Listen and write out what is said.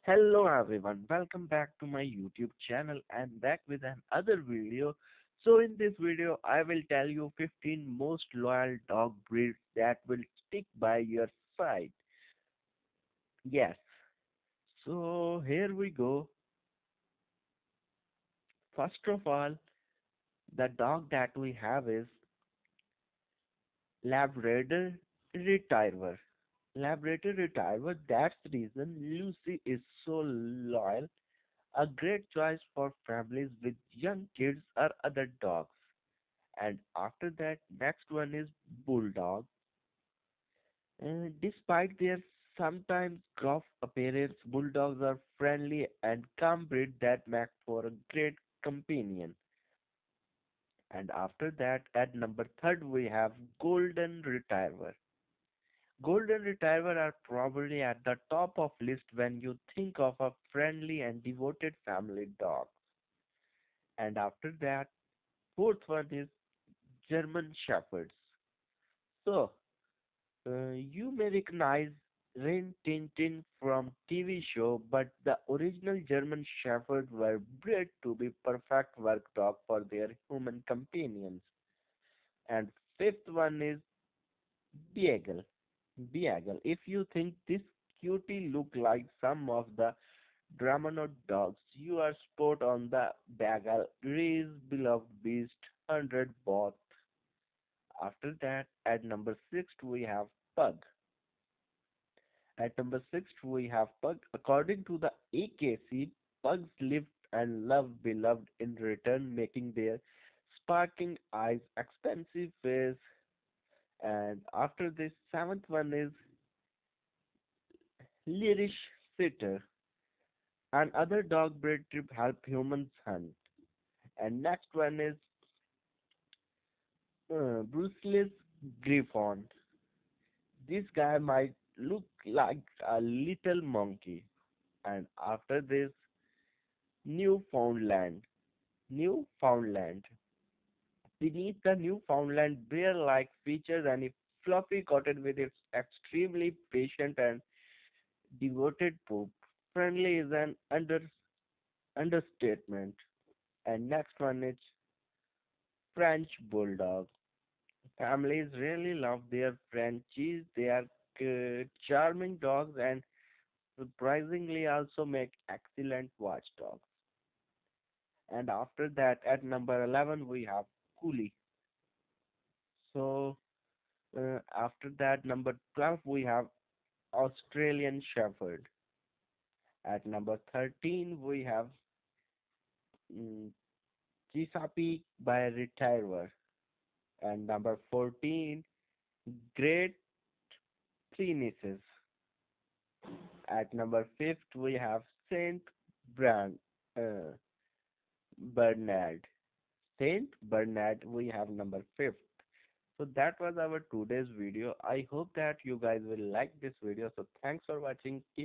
Hello everyone, welcome back to my YouTube channel. I'm back with another video. So in this video, I will tell you 15 most loyal dog breeds that will stick by your side. Yes. So here we go. First of all, the dog that we have is Labrador Retriever. Labrador Retriever, that's the reason Lucy is so loyal. A great choice for families with young kids or other dogs. And after that, next one is Bulldog. Despite their sometimes gruff appearance, Bulldogs are friendly and calm breed that make for a great companion. And after that, at number third, we have Golden Retriever. Golden Retriever are probably at the top of list when you think of a friendly and devoted family dog. And after that, fourth one is German Shepherds. So, you may recognize Rin Tin Tin from TV show, but the original German Shepherds were bred to be perfect work dog for their human companions. And fifth one is Beagle. Beagle. If you think this cutie look like some of the Dramonot dogs, you are spot on. The Beagle is beloved beast, 100 both. After that, at number six we have Pug. At number six, we have Pug. According to the AKC, pugs live and love beloved in return, making their sparkling eyes, expensive face. And after this, seventh one is Lyrish Sitter. And other dog breed to help humans hunt. And next one is Bruceless Griffon. This guy might look like a little monkey. And after this, Newfoundland. Newfoundland. Beneath the Newfoundland bear-like features and a fluffy coated with its extremely patient and devoted poop, friendly is an understatement. And next one is French Bulldog. Families really love their Frenchies. They are charming dogs and surprisingly also make excellent watchdogs. And after that, at number 11, we have Coolie. So after that, number 12, we have Australian Shepherd. At number 13, we have mm, Chesapeake by Retriever. And number 14, Great Pyrenees. At number 5th, we have Saint Brand, uh, Bernard. Saint Bernard, we have number 5th. So that was our today's video. I hope that you guys will like this video. So thanks for watching. Keep